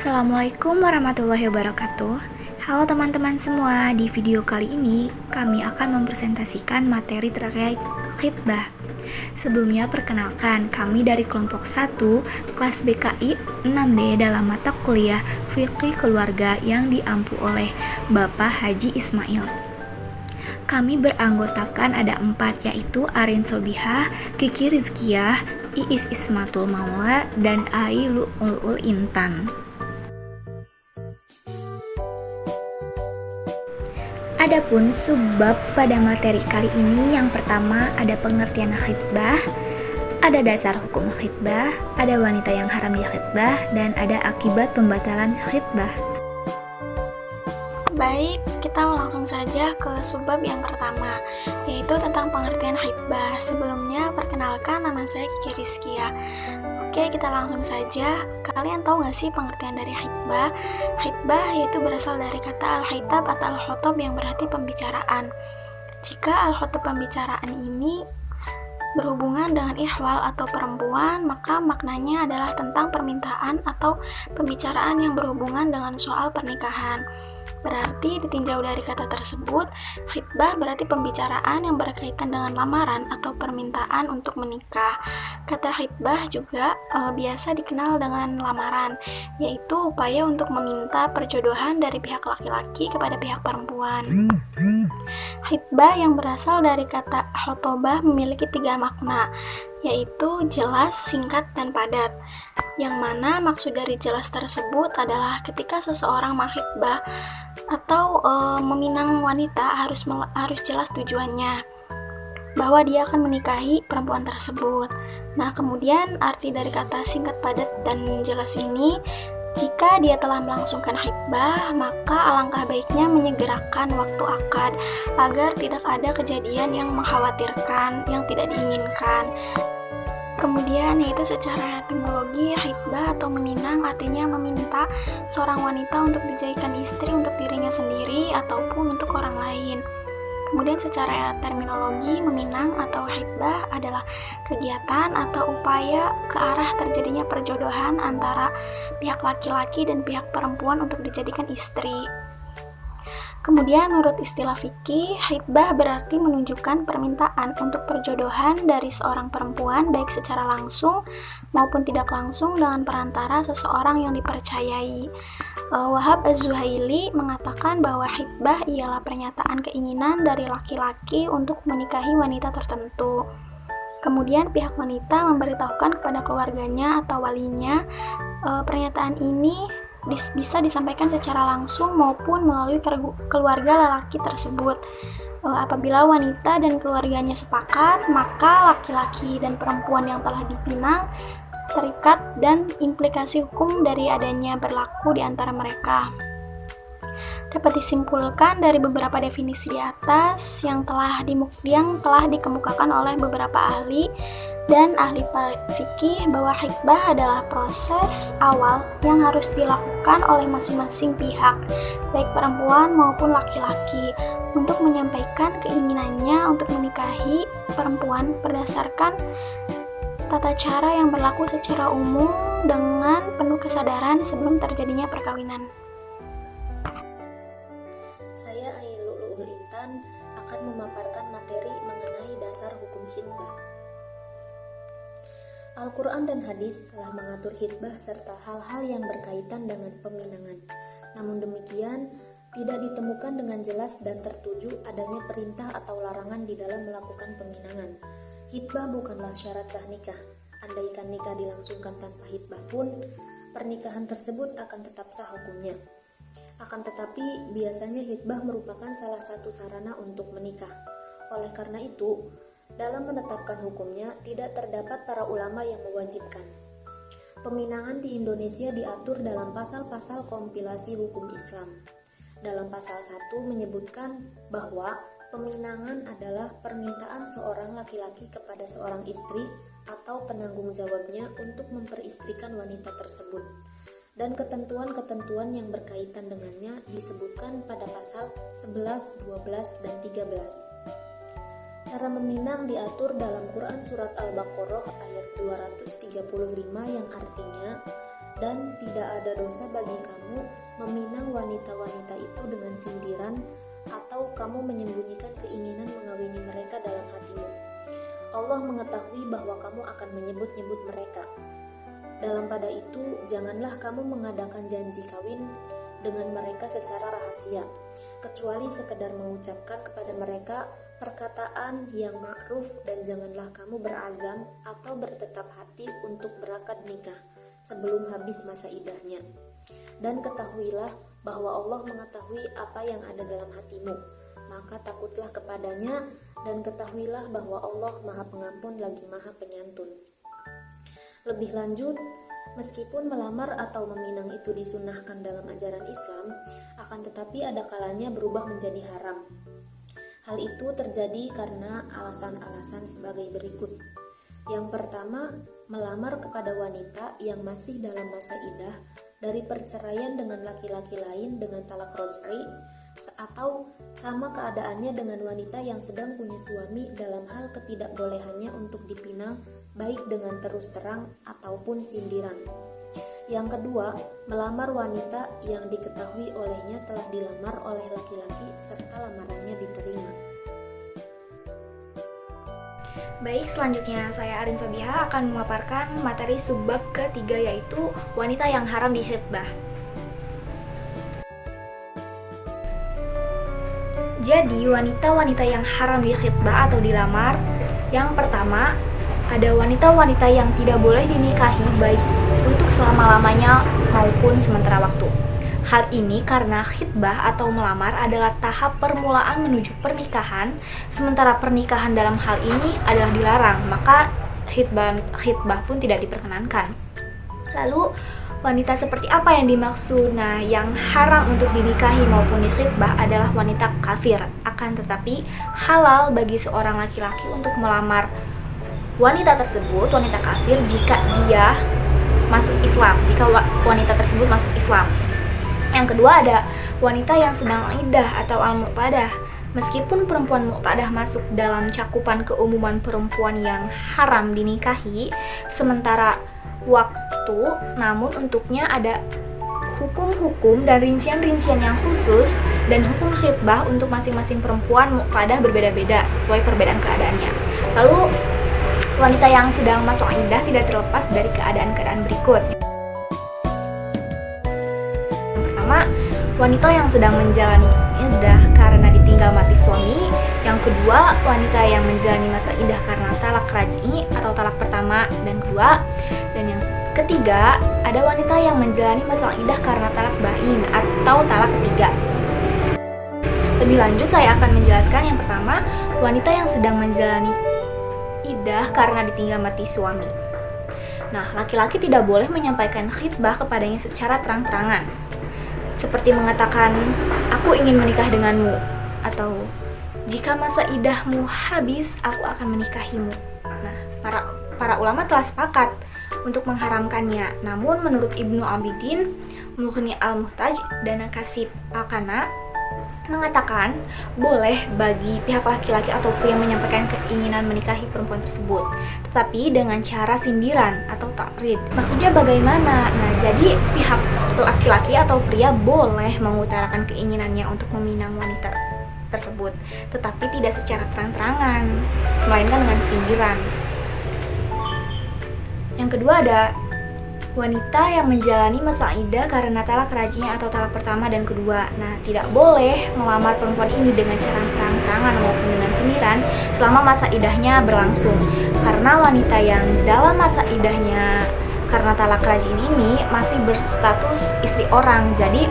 Assalamualaikum warahmatullahi wabarakatuh. Halo teman-teman semua, di video kali ini kami akan mempresentasikan materi terkait khitbah. Sebelumnya perkenalkan, kami dari kelompok 1 kelas BKI 6B dalam mata kuliah Fikih Keluarga yang diampu oleh Bapak Haji Ismail. Kami beranggotakan ada 4, yaitu Arin Sobihah, Kiki Rizkiyah, Iis Ismatul Maula, dan Ai Lu'ul Intan. Adapun subbab pada materi kali ini, yang pertama ada pengertian khitbah, ada dasar hukum khitbah, ada wanita yang haram di khitbah, dan ada akibat pembatalan khitbah. Baik, kita langsung saja ke subbab yang pertama, yaitu tentang pengertian khitbah. Sebelumnya, perkenalkan, nama saya Kiki Rizkiyah. Oke, kita langsung saja. Kalian tahu nggak sih pengertian dari khitbah? Khitbah yaitu berasal dari kata al-khitab atau al-khotob yang berarti pembicaraan. Jika al-khotob pembicaraan ini berhubungan dengan ihwal atau perempuan, maka maknanya adalah tentang permintaan atau pembicaraan yang berhubungan dengan soal pernikahan. Berarti ditinjau dari kata tersebut, khitbah berarti pembicaraan yang berkaitan dengan lamaran atau permintaan untuk menikah. Kata khitbah juga biasa dikenal dengan lamaran, yaitu upaya untuk meminta perjodohan dari pihak laki-laki kepada pihak perempuan. Khitbah yang berasal dari kata khotobah memiliki 3 makna, yaitu jelas, singkat, dan padat. Yang mana maksud dari jelas tersebut adalah ketika seseorang mengkhitbah atau meminang wanita harus jelas tujuannya, bahwa dia akan menikahi perempuan tersebut. Nah, kemudian arti dari kata singkat, padat, dan jelas ini, jika dia telah melangsungkan khitbah, maka alangkah baiknya menyegerakan waktu akad agar tidak ada kejadian yang mengkhawatirkan, yang tidak diinginkan. Kemudian yaitu secara etimologi, khitbah atau meminang artinya meminta seorang wanita untuk dijadikan istri untuk dirinya sendiri ataupun untuk orang lain. Kemudian secara terminologi, meminang atau khitbah adalah kegiatan atau upaya ke arah terjadinya perjodohan antara pihak laki-laki dan pihak perempuan untuk dijadikan istri. Kemudian menurut istilah fikih, khitbah berarti menunjukkan permintaan untuk perjodohan dari seorang perempuan baik secara langsung maupun tidak langsung dengan perantara seseorang yang dipercayai. Wahab Az-Zuhaili mengatakan bahwa khitbah ialah pernyataan keinginan dari laki-laki untuk menikahi wanita tertentu. Kemudian pihak wanita memberitahukan kepada keluarganya atau walinya pernyataan ini bisa disampaikan secara langsung maupun melalui keluarga lelaki tersebut. Apabila wanita dan keluarganya sepakat, maka laki-laki dan perempuan yang telah dipinang terikat dan implikasi hukum dari adanya berlaku di antara mereka. Dapat disimpulkan dari beberapa definisi di atas yang telah dikemukakan oleh beberapa ahli dan ahli fikih bahwa khitbah adalah proses awal yang harus dilakukan oleh masing-masing pihak, baik perempuan maupun laki-laki, untuk menyampaikan keinginannya untuk menikahi perempuan berdasarkan tata cara yang berlaku secara umum dengan penuh kesadaran sebelum terjadinya perkawinan. Saya Ai Lu'ul Intan akan memaparkan materi mengenai dasar hukum khitbah. Al-Quran dan hadis telah mengatur khitbah serta hal-hal yang berkaitan dengan peminangan. Namun demikian, tidak ditemukan dengan jelas dan tertuju adanya perintah atau larangan di dalam melakukan peminangan. Khitbah bukanlah syarat sah nikah. Andaikan nikah dilangsungkan tanpa khitbah pun, pernikahan tersebut akan tetap sah hukumnya. Akan tetapi, biasanya khitbah merupakan salah satu sarana untuk menikah. Oleh karena itu, dalam menetapkan hukumnya, tidak terdapat para ulama yang mewajibkan. Peminangan di Indonesia diatur dalam pasal-pasal kompilasi hukum Islam. Dalam pasal 1 menyebutkan bahwa peminangan adalah permintaan seorang laki-laki kepada seorang istri atau penanggung jawabnya untuk memperistrikan wanita tersebut. Dan ketentuan-ketentuan yang berkaitan dengannya disebutkan pada pasal 11, 12, dan 13. Cara meminang diatur dalam Quran Surat Al-Baqarah ayat 235 yang artinya dan tidak ada dosa bagi kamu meminang wanita-wanita itu dengan sindiran atau kamu menyembunyikan keinginan mengawini mereka dalam hatimu. Allah mengetahui bahwa kamu akan menyebut-nyebut mereka. Dalam pada itu, janganlah kamu mengadakan janji kawin dengan mereka secara rahasia, kecuali sekedar mengucapkan kepada mereka perkataan yang ma'ruf, dan janganlah kamu berazam atau bertetap hati untuk berakad nikah sebelum habis masa idahnya. Dan ketahuilah bahwa Allah mengetahui apa yang ada dalam hatimu, maka takutlah kepadanya, dan ketahuilah bahwa Allah Maha Pengampun lagi Maha Penyantun. Lebih lanjut, meskipun melamar atau meminang itu disunahkan dalam ajaran Islam, akan tetapi ada kalanya berubah menjadi haram. Hal itu terjadi karena alasan-alasan sebagai berikut. Yang pertama, melamar kepada wanita yang masih dalam masa idah dari perceraian dengan laki-laki lain dengan talak raj'i, atau sama keadaannya dengan wanita yang sedang punya suami dalam hal ketidakbolehannya untuk dipinang baik dengan terus terang ataupun sindiran. Yang kedua, melamar wanita yang diketahui olehnya telah dilamar oleh laki-laki serta lamarannya diterima. Baik, selanjutnya saya Arin Sobiha akan memaparkan materi subbab ketiga, yaitu wanita yang haram di khitbah. Jadi, wanita-wanita yang haram di khitbah atau dilamar, yang pertama, ada wanita-wanita yang tidak boleh dinikahi baik untuk selama-lamanya maupun sementara waktu. Hal ini karena khitbah atau melamar adalah tahap permulaan menuju pernikahan, sementara pernikahan dalam hal ini adalah dilarang, maka khitbah pun tidak diperkenankan. Lalu, wanita seperti apa yang dimaksud? Nah, yang haram untuk dinikahi maupun dikhitbah adalah wanita kafir. Akan tetapi, halal bagi seorang laki-laki untuk melamar wanita tersebut, wanita kafir, jika dia masuk Islam, jika wanita tersebut masuk Islam. Yang kedua, ada wanita yang sedang iddah atau al-mu'tadah. Meskipun perempuan mu'tadah masuk dalam cakupan keumuman perempuan yang haram dinikahi sementara waktu, namun untuknya ada hukum-hukum dan rincian-rincian yang khusus, dan hukum khitbah untuk masing-masing perempuan mu'tadah berbeda-beda sesuai perbedaan keadaannya. Lalu, wanita yang sedang masuk iddah tidak terlepas dari keadaan-keadaan berikut. Yang pertama, wanita yang sedang menjalani iddah karena ditinggal mati suami. Yang kedua, wanita yang menjalani masa iddah karena talak raj'i atau talak pertama dan kedua. Dan yang ketiga, ada wanita yang menjalani masa iddah karena talak bain atau talak ketiga. Lebih lanjut, saya akan menjelaskan yang pertama, wanita yang sedang menjalani iddah karena ditinggal mati suami. Nah, laki-laki tidak boleh menyampaikan khitbah kepadanya secara terang-terangan, seperti mengatakan, aku ingin menikah denganmu, atau jika masa iddahmu habis, aku akan menikahimu. Nah, para ulama telah sepakat untuk mengharamkannya. Namun menurut Ibnu Abidin, Mughni al-Muhtaj, dan Kasib al-Qana mengatakan boleh bagi pihak laki-laki atau pria menyampaikan keinginan menikahi perempuan tersebut, tetapi dengan cara sindiran atau takrid. Maksudnya bagaimana? Nah, jadi pihak laki-laki atau pria boleh mengutarakan keinginannya untuk meminang wanita tersebut, tetapi tidak secara terang-terangan, melainkan dengan sindiran. Yang kedua, ada wanita yang menjalani masa iddah karena talak raj'inya atau talak pertama dan kedua. Nah, tidak boleh melamar perempuan ini dengan cara terang-terangan maupun dengan sindiran selama masa iddahnya berlangsung. Karena wanita yang dalam masa iddahnya karena talak raj'i ini masih berstatus istri orang. Jadi,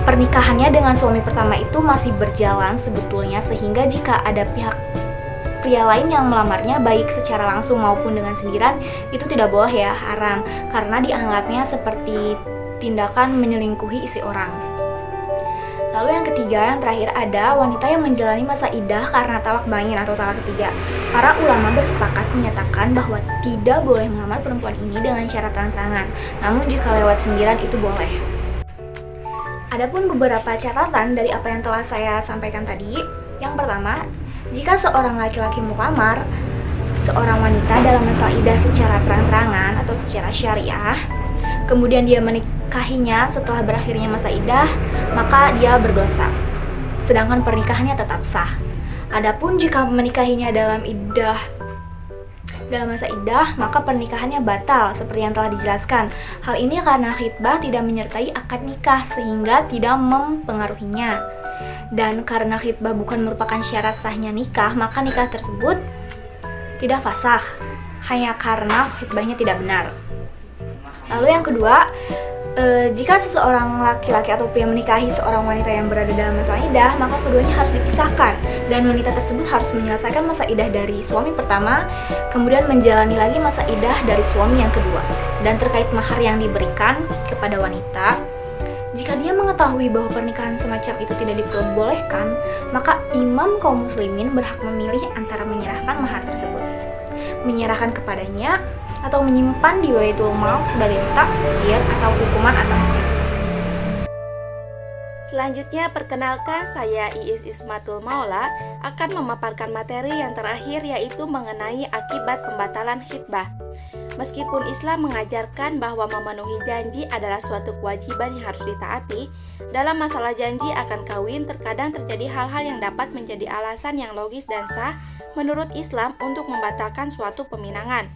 pernikahannya dengan suami pertama itu masih berjalan sebetulnya, sehingga jika ada pihak pria lain yang melamarnya baik secara langsung maupun dengan sindiran, itu tidak boleh ya, haram, karena dianggapnya seperti tindakan menyelingkuhi istri orang. Lalu yang ketiga, yang terakhir, ada wanita yang menjalani masa iddah karena talak bain atau talak ketiga. Para ulama bersepakat menyatakan bahwa tidak boleh melamar perempuan ini dengan cara terang-terangan, namun jika lewat sindiran itu boleh. Adapun beberapa catatan dari apa yang telah saya sampaikan tadi. Yang pertama, jika seorang laki-laki melamar seorang wanita dalam masa iddah secara terang-terangan atau secara syariah, kemudian dia menikahinya setelah berakhirnya masa iddah, maka dia berdosa. Sedangkan pernikahannya tetap sah. Adapun jika menikahinya dalam masa iddah, maka pernikahannya batal seperti yang telah dijelaskan. Hal ini karena khitbah tidak menyertai akad nikah sehingga tidak mempengaruhinya. Dan karena khitbah bukan merupakan syarat sahnya nikah, maka nikah tersebut tidak fasah hanya karena khitbahnya tidak benar. Lalu yang kedua, jika seseorang laki-laki atau pria menikahi seorang wanita yang berada dalam masa iddah, maka keduanya harus dipisahkan dan wanita tersebut harus menyelesaikan masa iddah dari suami pertama, kemudian menjalani lagi masa iddah dari suami yang kedua. Dan terkait mahar yang diberikan kepada wanita, jika dia mengetahui bahwa pernikahan semacam itu tidak diperbolehkan, maka imam kaum muslimin berhak memilih antara menyerahkan mahar tersebut, menyerahkan kepadanya, atau menyimpan di Baitul Mal sebagai takjir atau hukuman atasnya. Selanjutnya, perkenalkan saya Iis Ismatul Maula akan memaparkan materi yang terakhir, yaitu mengenai akibat pembatalan khitbah. Meskipun Islam mengajarkan bahwa memenuhi janji adalah suatu kewajiban yang harus ditaati, dalam masalah janji akan kawin terkadang terjadi hal-hal yang dapat menjadi alasan yang logis dan sah menurut Islam untuk membatalkan suatu peminangan.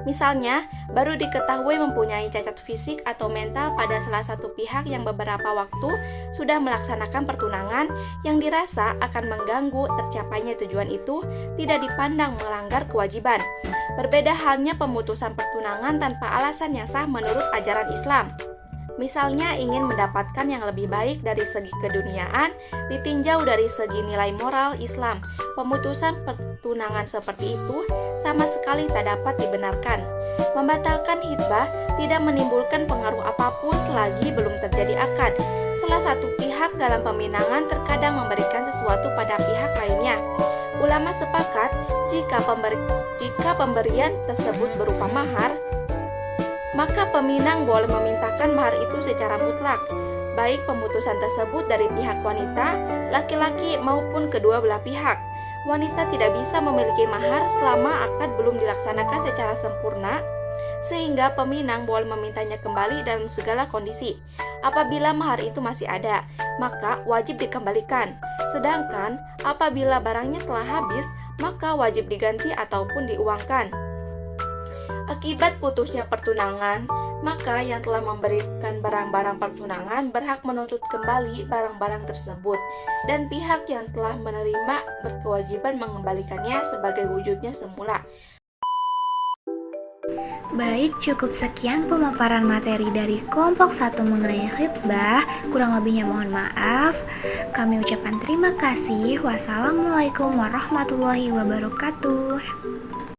Misalnya, baru diketahui mempunyai cacat fisik atau mental pada salah satu pihak yang beberapa waktu sudah melaksanakan pertunangan yang dirasa akan mengganggu tercapainya tujuan itu, tidak dipandang melanggar kewajiban. Berbeda halnya pemutusan pertunangan tanpa alasan yang sah menurut ajaran Islam. Misalnya ingin mendapatkan yang lebih baik dari segi keduniaan, ditinjau dari segi nilai moral Islam. Pemutusan pertunangan seperti itu sama sekali tak dapat dibenarkan. Membatalkan khitbah tidak menimbulkan pengaruh apapun selagi belum terjadi akad. Salah satu pihak dalam peminangan terkadang memberikan sesuatu pada pihak lainnya. Ulama sepakat jika pemberian tersebut berupa mahar, maka peminang boleh memintakan mahar itu secara mutlak, baik pemutusan tersebut dari pihak wanita, laki-laki maupun kedua belah pihak. Wanita tidak bisa memiliki mahar selama akad belum dilaksanakan secara sempurna, sehingga peminang boleh memintanya kembali dalam segala kondisi. Apabila mahar itu masih ada, maka wajib dikembalikan. Sedangkan apabila barangnya telah habis, maka wajib diganti ataupun diuangkan. Akibat putusnya pertunangan, maka yang telah memberikan barang-barang pertunangan berhak menuntut kembali barang-barang tersebut, dan pihak yang telah menerima berkewajiban mengembalikannya sebagai wujudnya semula. Baik, cukup sekian pemaparan materi dari kelompok 1 mengenai khitbah. Kurang lebihnya mohon maaf. Kami ucapkan terima kasih. Wassalamualaikum warahmatullahi wabarakatuh.